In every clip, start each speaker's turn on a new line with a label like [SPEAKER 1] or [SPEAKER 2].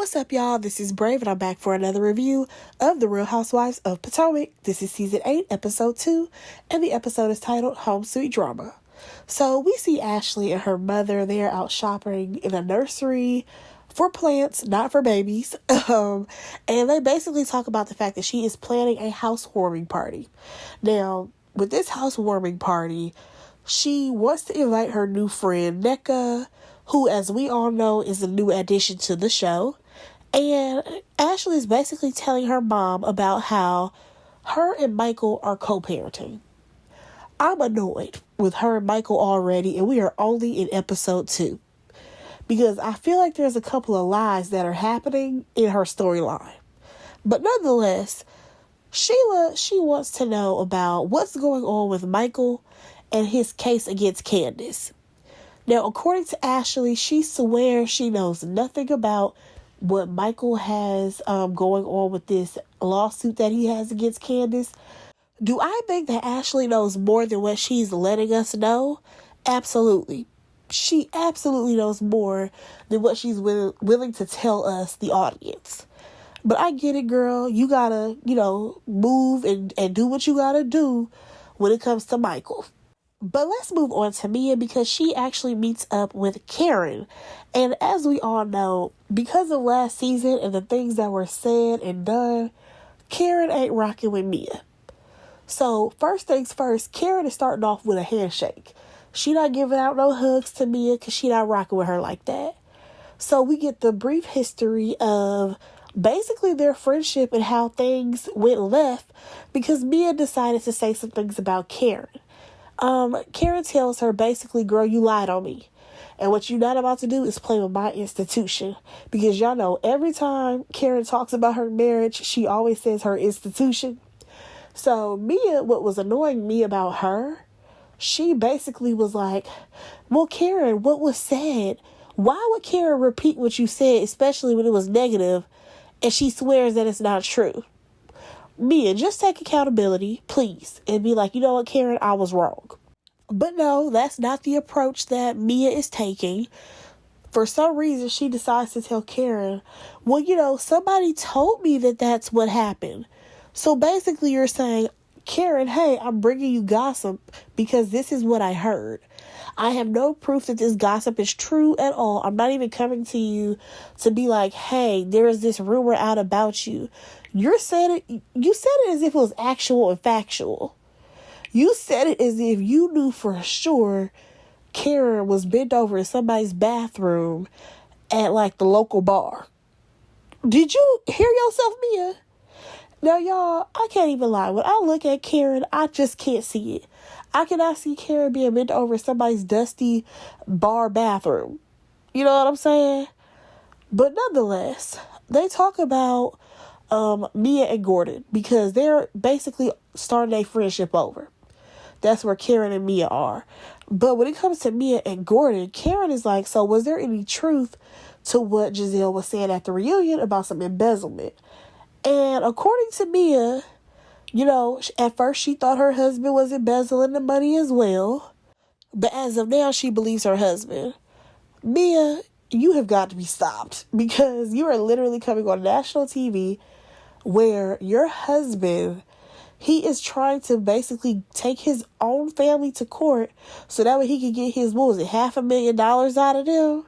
[SPEAKER 1] What's up, y'all? This is Brave, and I'm back for another review of The Real Housewives of Potomac. This is Season 8, Episode 2, and the episode is titled Home Sweet Drama. So we see Ashley and her mother. They are out shopping in a nursery for plants, not for babies. And they basically talk about the fact that she is planning a housewarming party. Now, with this housewarming party, she wants to invite her new friend, Nneka, who, as we all know, is a new addition to the show. And Ashley is basically telling her mom about how her and Michael are co-parenting. I'm annoyed with her and Michael already, and we are only in episode 2. Because I feel like there's a couple of lies that are happening in her storyline. But nonetheless, Sheila, she wants to know about what's going on with Michael and his case against Candace. Now, according to Ashley, she swears she knows nothing about what Michael has going on with this lawsuit that he has against Candace. Do I think that Ashley knows more than what she's letting us know? Absolutely. She absolutely knows more than what she's willing to tell us, the audience. But I get it, girl. You gotta, move and do what you gotta do when it comes to Michael. But let's move on to Mia, because she actually meets up with Karen. And as we all know, because of last season and the things that were said and done, Karen ain't rocking with Mia. So first things first, Karen is starting off with a handshake. She not giving out no hugs to Mia because she not rocking with her like that. So we get the brief history of basically their friendship and how things went left because Mia decided to say some things about Karen. Karen tells her basically, girl, you lied on me. And what you're not about to do is play with my institution. Because y'all know every time Karen talks about her marriage, she always says her institution. So Mia, what was annoying me about her, she basically was like, well, Karen, what was said? Why would Karen repeat what you said, especially when it was negative, and she swears that it's not true? Mia, just take accountability, please, and be like, you know what, Karen, I was wrong. But no, that's not the approach that Mia is taking. For some reason, she decides to tell Karen, well, somebody told me that that's what happened. So basically you're saying, Karen, hey, I'm bringing you gossip because this is what I heard. I have no proof that this gossip is true at all. I'm not even coming to you to be like, hey, there is this rumor out about you. You said it as if it was actual and factual. You said it as if you knew for sure Karen was bent over in somebody's bathroom at like the local bar. Did you hear yourself, Mia? Now, y'all, I can't even lie. When I look at Karen, I just can't see it. I cannot see Karen being bent over in somebody's dusty bar bathroom. You know what I'm saying? But nonetheless, they talk about Mia and Gordon because they're basically starting a friendship over. That's where Karen and Mia are. But when it comes to Mia and Gordon, Karen is like, so was there any truth to what Giselle was saying at the reunion about some embezzlement? And according to Mia, at first she thought her husband was embezzling the money as well. But as of now, she believes her husband. Mia, you have got to be stopped because you are literally coming on national TV where your husband, he is trying to basically take his own family to court so that way he can get his, $500,000 out of them.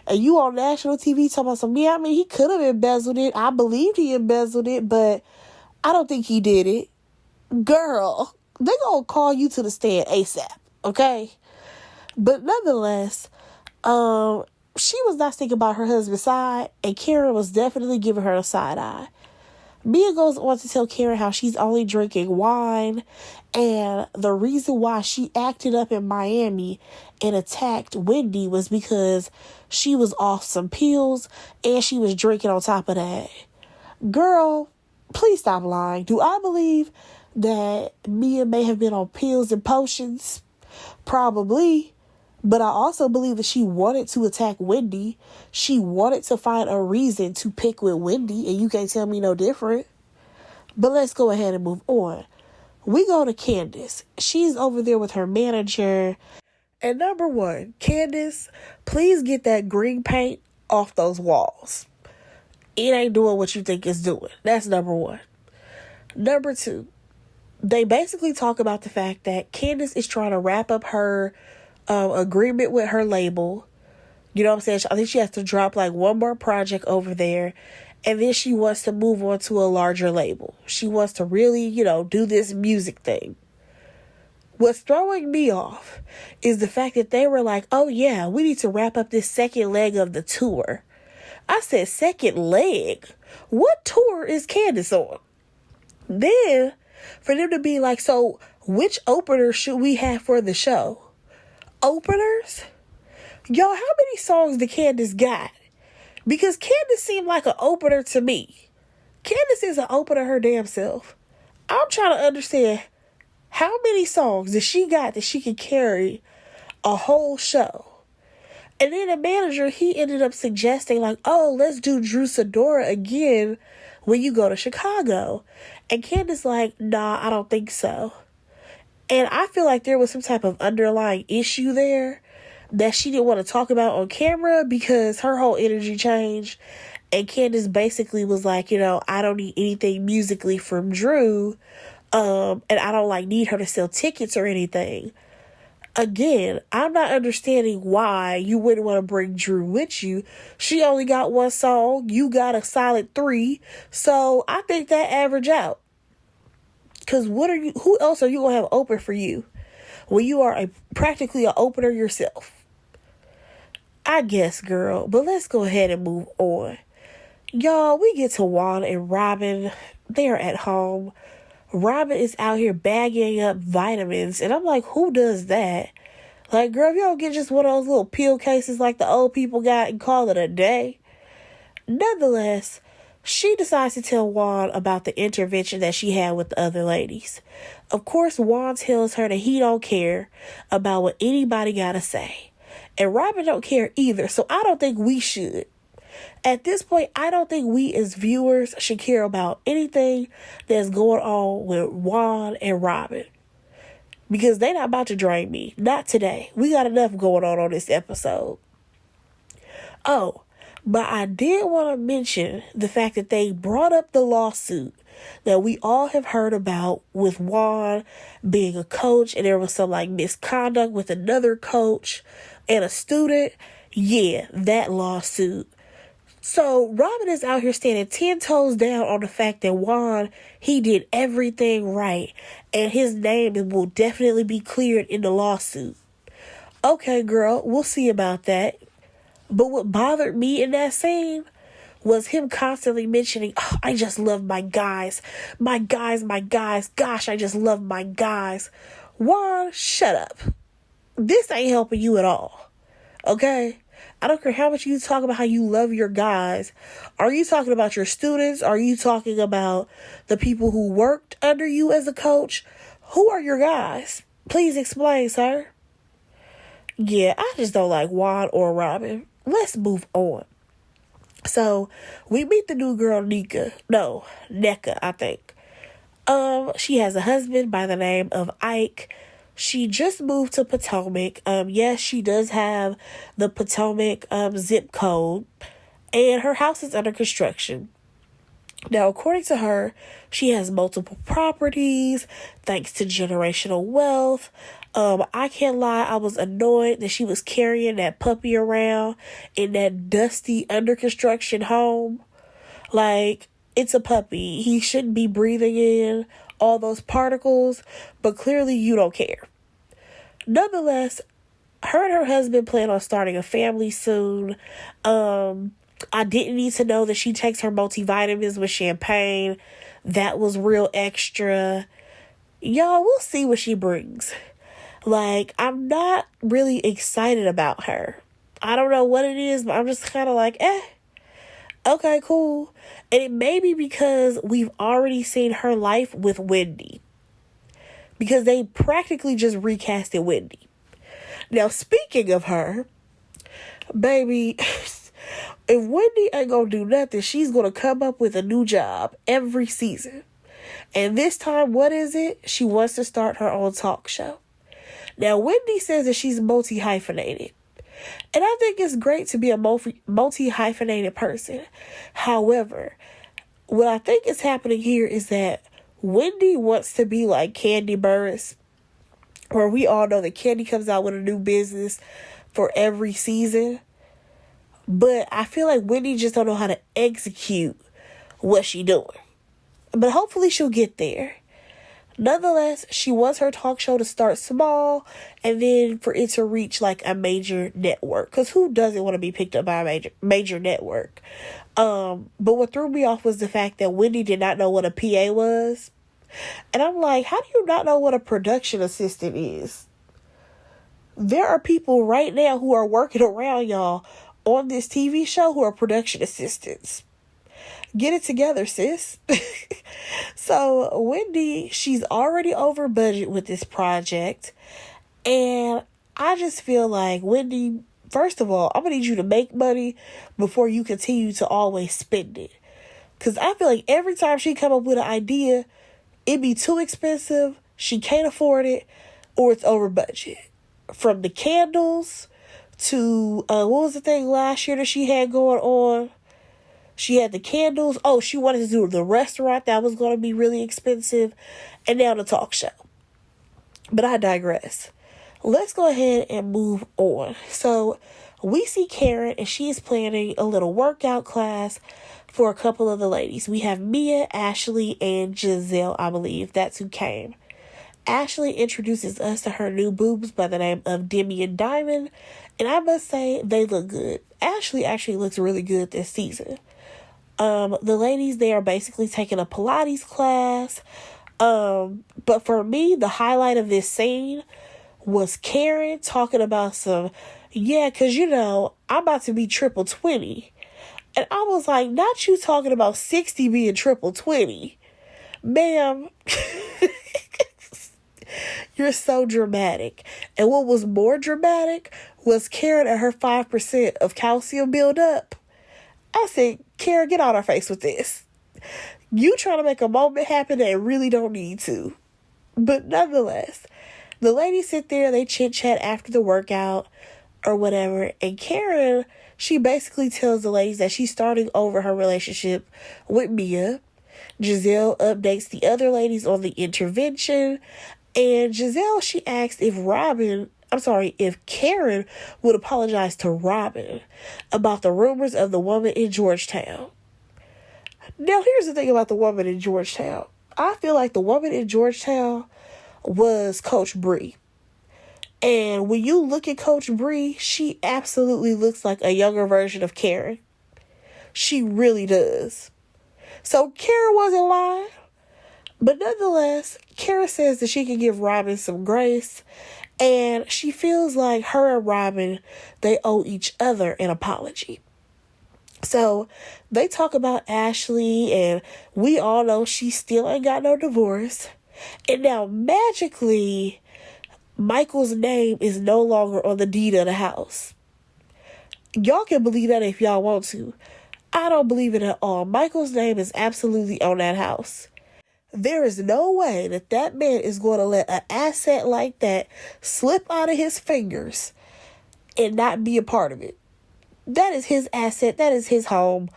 [SPEAKER 1] And you on national TV talking about some, he could have embezzled it. I believed he embezzled it, but I don't think he did it. Girl, they gonna call you to the stand ASAP, okay? But nonetheless, she was not thinking about her husband's side, and Karen was definitely giving her a side eye. Mia goes on to tell Karen how she's only drinking wine, and the reason why she acted up in Miami and attacked Wendy was because she was off some pills and she was drinking on top of that. Girl, please stop lying. Do I believe that Mia may have been on pills and potions? Probably. But I also believe that she wanted to attack Wendy. She wanted to find a reason to pick with Wendy, and you can't tell me no different. But let's go ahead and move on. We go to Candace. She's over there with her manager. And number one, Candace, please get that green paint off those walls. it ain't doing what you think it's doing. That's number one. Number two, they basically talk about the fact that Candace is trying to wrap up her agreement with her label. You know what I'm saying? I think she has to drop like one more project over there. And then she wants to move on to a larger label. She wants to really, do this music thing. What's throwing me off is the fact that they were like, oh yeah, we need to wrap up this second leg of the tour. I said, second leg? What tour is Candace on? Then, for them to be like, so which opener should we have for the show? Openers? Y'all, how many songs did Candace got? Because Candace seemed like an opener to me. Candace is an opener her damn self. I'm trying to understand how many songs does she got that she can carry a whole show. And then the manager, he ended up suggesting like, oh, let's do Drew Sidora again when you go to Chicago. And Candace like, nah, I don't think so. And I feel like there was some type of underlying issue there that she didn't want to talk about on camera because her whole energy changed. And Candace basically was like, I don't need anything musically from Drew. And I don't need her to sell tickets or anything. Again, I'm not understanding why you wouldn't want to bring Drew with you. She only got one song. You got a solid 3. So I think that average out. Because who else are you going to have open for you when you are practically an opener yourself? I guess, girl. But let's go ahead and move on. Y'all, we get to Juan and Robin. They are at home. Robin is out here bagging up vitamins. And I'm like, who does that? Like, girl, if you don't get just one of those little pill cases like the old people got and call it a day. Nonetheless, she decides to tell Juan about the intervention that she had with the other ladies. Of course, Juan tells her that he don't care about what anybody gotta say. And Robin don't care either, so I don't think we should. At this point, I don't think we as viewers should care about anything that's going on with Juan and Robin. Because they not about to drain me. Not today. We got enough going on this episode. Oh, but I did want to mention the fact that they brought up the lawsuit that we all have heard about with Juan being a coach, and there was some misconduct with another coach and a student. Yeah, that lawsuit. So Robin is out here standing 10 toes down on the fact that Juan, he did everything right, and his name will definitely be cleared in the lawsuit. Okay, girl, we'll see about that. But what bothered me in that scene was him constantly mentioning, oh, I just love my guys. My guys, my guys. Gosh, I just love my guys. Juan, shut up. This ain't helping you at all. Okay? I don't care how much you talk about how you love your guys. Are you talking about your students? Are you talking about the people who worked under you as a coach? Who are your guys? Please explain, sir. Yeah, I just don't like Juan or Robin. Let's move on. So, we meet the new girl, Nneka, I think. She has a husband by the name of Ike. She just moved to Potomac. Yes, she does have the Potomac zip code, and her house is under construction. Now, according to her, she has multiple properties thanks to generational wealth. I can't lie, I was annoyed that she was carrying that puppy around in that dusty under construction home. It's a puppy. He shouldn't be breathing in all those particles, but clearly you don't care. Nonetheless, her and her husband plan on starting a family soon. I didn't need to know that she takes her multivitamins with champagne. That was real extra. Y'all, we'll see what she brings. I'm not really excited about her. I don't know what it is, but I'm just kind of okay, cool. And it may be because we've already seen her life with Wendy. Because they practically just recasted Wendy. Now, speaking of her, baby, if Wendy ain't gonna do nothing, she's gonna come up with a new job every season. And this time, what is it? She wants to start her own talk show. Now, Wendy says that she's multi-hyphenated. And I think it's great to be a multi-hyphenated person. However, what I think is happening here is that Wendy wants to be like Candy Burris, where we all know that Candy comes out with a new business for every season. But I feel like Wendy just don't know how to execute what she doing. But hopefully she'll get there. Nonetheless, she wants her talk show to start small and then for it to reach like a major network. Because who doesn't want to be picked up by a major network? But what threw me off was the fact that Wendy did not know what a PA was. And I'm like, how do you not know what a production assistant is? There are people right now who are working around y'all on this TV show who are production assistants. Get it together, sis. So Wendy, she's already over budget with this project. And I just feel like, Wendy, first of all, I'm going to need you to make money before you continue to always spend it. Because I feel like every time she come up with an idea, it be too expensive, she can't afford it, or it's over budget. From the candles to, what was the thing last year that she had going on? She had the candles. Oh, she wanted to do the restaurant that was going to be really expensive. And now the talk show. But I digress. Let's go ahead and move on. So we see Karen and she is planning a little workout class for a couple of the ladies. We have Mia, Ashley, and Giselle, I believe. That's who came. Ashley introduces us to her new boobs by the name of Demi and Diamond. And I must say, they look good. Ashley actually looks really good this season. The ladies, they are basically taking a Pilates class. But for me, the highlight of this scene was Karen talking about because, I'm about to be triple 20. And I was like, not you talking about 60 being triple 20. Ma'am, you're so dramatic. And what was more dramatic was Karen and her 5% of calcium buildup. I said, Karen, get out our face with this. You trying to make a moment happen that really don't need to. But nonetheless, the ladies sit there, they chit-chat after the workout or whatever. And Karen, she basically tells the ladies that she's starting over her relationship with Mia. Giselle updates the other ladies on the intervention. And Giselle, she asked if Karen would apologize to Robin about the rumors of the woman in Georgetown. Now, here's the thing about the woman in Georgetown. I feel like the woman in Georgetown was Coach Bree. And when you look at Coach Bree, she absolutely looks like a younger version of Karen. She really does. So Karen wasn't lying. But nonetheless, Karen says that she can give Robin some grace. And she feels like her and Robin, they owe each other an apology. So they talk about Ashley, and we all know she still ain't got no divorce. And now magically, Michael's name is no longer on the deed of the house. Y'all can believe that if y'all want to. I don't believe it at all. Michael's name is absolutely on that house. There is no way that man is going to let an asset like that slip out of his fingers and not be a part of it. That is his asset. That is his home.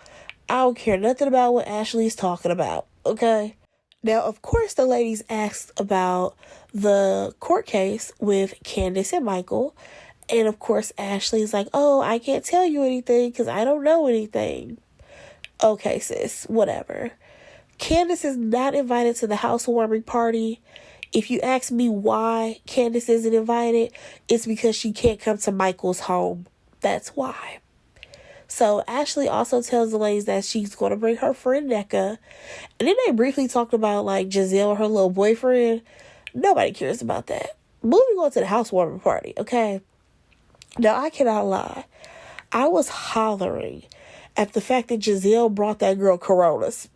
[SPEAKER 1] I don't care nothing about what Ashley is talking about. Okay? Now, of course, the ladies asked about the court case with Candace and Michael. And of course, Ashley's like, oh, I can't tell you anything because I don't know anything. Okay, sis, whatever. Candace is not invited to the housewarming party. If you ask me why Candace isn't invited, it's because she can't come to Michael's home. That's why. So Ashley also tells the ladies that she's going to bring her friend Nneka. And then they briefly talked about like Giselle and her little boyfriend. Nobody cares about that. Moving on to the housewarming party, okay? Now, I cannot lie. I was hollering at the fact that Giselle brought that girl Coronas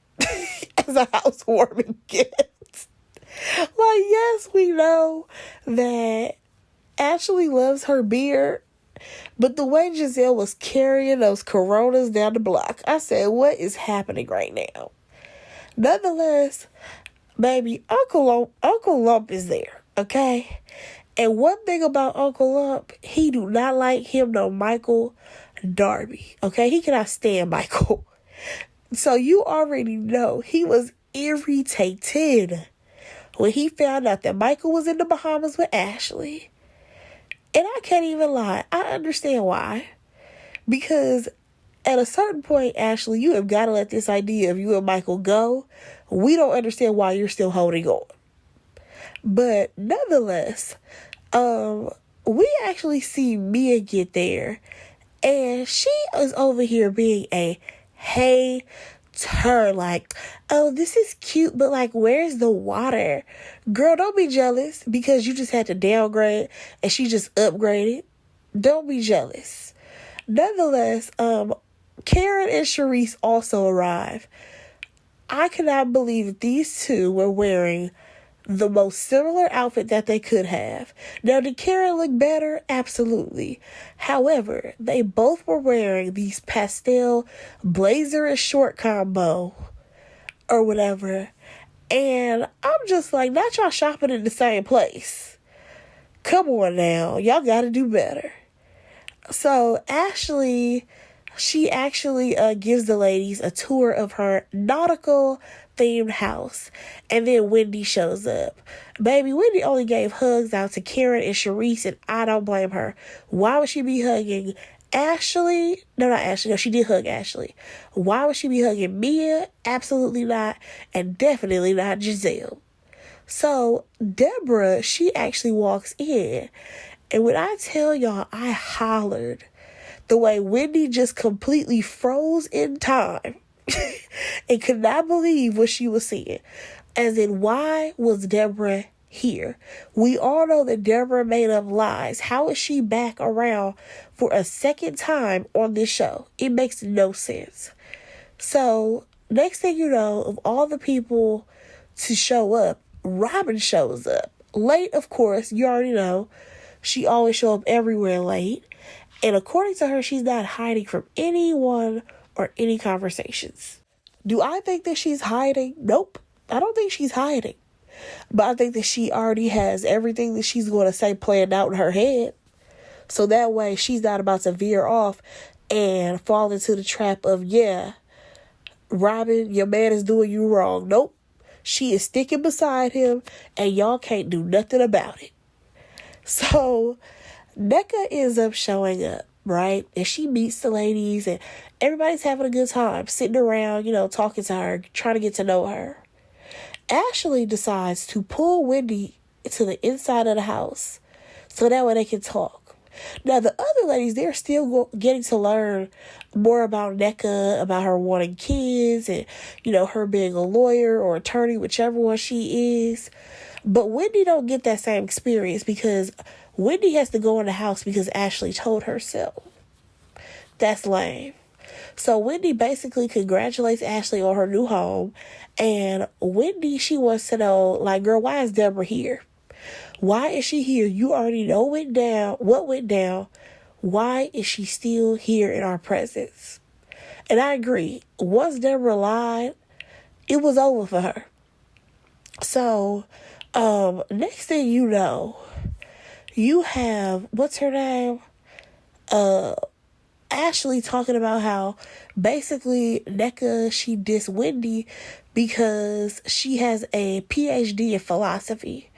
[SPEAKER 1] as a housewarming gift. Like, yes, we know that Ashley loves her beer, but the way Giselle was carrying those Coronas down the block, I said, what is happening right now? Nonetheless, baby, Uncle Lump is there, okay? And one thing about Uncle Lump, he do not like him no Michael Darby. Okay, he cannot stand Michael. So you already know he was irritated when he found out that Michael was in the Bahamas with Ashley. And I can't even lie, I understand why. Because at a certain point, Ashley, you have got to let this idea of you and Michael go. We don't understand why you're still holding on. But nonetheless, we actually see Mia get there. And she is over here being a hater. Like, oh, this is cute, but like, where's the water? Girl, don't be jealous because you just had to downgrade and she just upgraded. Don't be jealous. Nonetheless, Karen and Sharice also arrive. I cannot believe that these two were wearing the most similar outfit that they could have. Now, did Karen look better? Absolutely. However, they both were wearing these pastel blazer and short combo or whatever. And I'm just like, not y'all shopping in the same place. Come on now. Y'all got to do better. So Ashley, she actually gives the ladies a tour of her nautical themed house. And then Wendy shows up. Baby, Wendy only gave hugs out to Karen and Sharice, and I don't blame her. Why would she be hugging Ashley? No, not Ashley. No, she did hug Ashley. Why would she be hugging Mia? Absolutely not. And definitely not Giselle. So Deborah, she actually walks in. And when I tell y'all, I hollered. The way Wendy just completely froze in time and could not believe what she was seeing. As in, why was Deborah here? We all know that Deborah made up lies. How is she back around for a second time on this show? It makes no sense. So, next thing you know, of all the people to show up, Robin shows up. Late, of course, you already know. She always show up everywhere late. And according to her, she's not hiding from anyone or any conversations. Do I think that she's hiding? Nope. I don't think she's hiding. But I think that she already has everything that she's going to say planned out in her head. So that way she's not about to veer off and fall into the trap of, yeah, Robin, your man is doing you wrong. Nope. She is sticking beside him and y'all can't do nothing about it. So Nneka ends up showing up, right? And she meets the ladies and everybody's having a good time, sitting around, talking to her, trying to get to know her. Ashley decides to pull Wendy to the inside of the house so that way they can talk. Now, the other ladies, they're still getting to learn more about Nneka, about her wanting kids and, her being a lawyer or attorney, whichever one she is. But Wendy don't get that same experience because Wendy has to go in the house because Ashley told her so. That's lame. So Wendy basically congratulates Ashley on her new home. And Wendy, she wants to know, like, girl, why is Deborah here? Why is she here? You already know what went down. Why is she still here in our presence? And I agree. Once Deborah lied, it was over for her. So, next thing you know, you have, what's her name? Ashley talking about how basically Nneka, she dissed Wendy because she has a PhD in philosophy.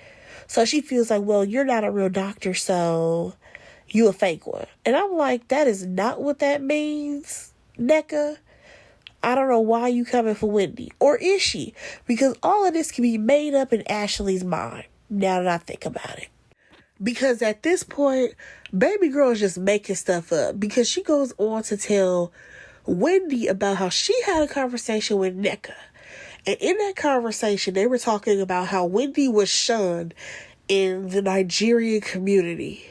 [SPEAKER 1] So she feels like, well, you're not a real doctor, so you a fake one. And I'm like, that is not what that means, Nneka. I don't know why you coming for Wendy. Or is she? Because all of this can be made up in Ashley's mind, now that I think about it. Because at this point, baby girl is just making stuff up. Because she goes on to tell Wendy about how she had a conversation with Nneka. And in that conversation, they were talking about how Wendy was shunned in the Nigerian community.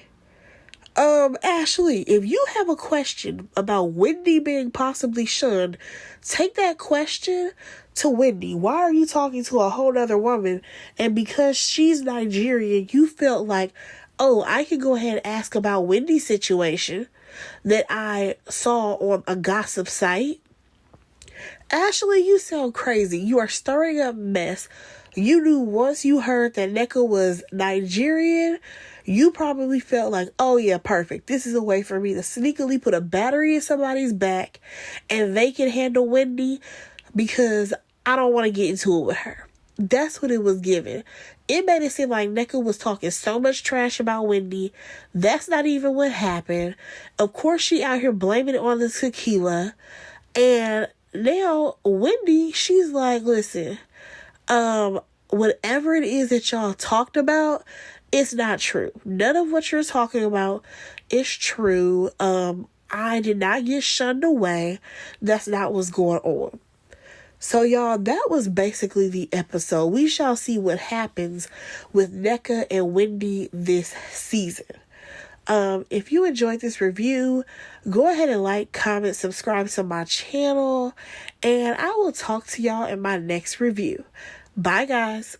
[SPEAKER 1] Ashley, if you have a question about Wendy being possibly shunned, take that question to Wendy. Why are you talking to a whole other woman? And because she's Nigerian, you felt like, oh, I can go ahead and ask about Wendy's situation that I saw on a gossip site. Ashley, you sound crazy. You are stirring up mess You knew once you heard that Nneka was Nigerian, you probably felt like, oh yeah, perfect. This is a way for me to sneakily put a battery in somebody's back and they can handle Wendy because I don't want to get into it with her. That's what it was given. It made it seem like Nneka was talking so much trash about Wendy. That's not even what happened. Of course, she out here blaming it on the tequila. And now Wendy, she's like, listen, whatever it is that y'all talked about, it's not true. None of what you're talking about is true. I did not get shunned away. That's not what's going on. So y'all, that was basically the episode. We shall see what happens with Nneka and Wendy this season. If you enjoyed this review, go ahead and like, comment, subscribe to my channel, and I will talk to y'all in my next review. Bye, guys.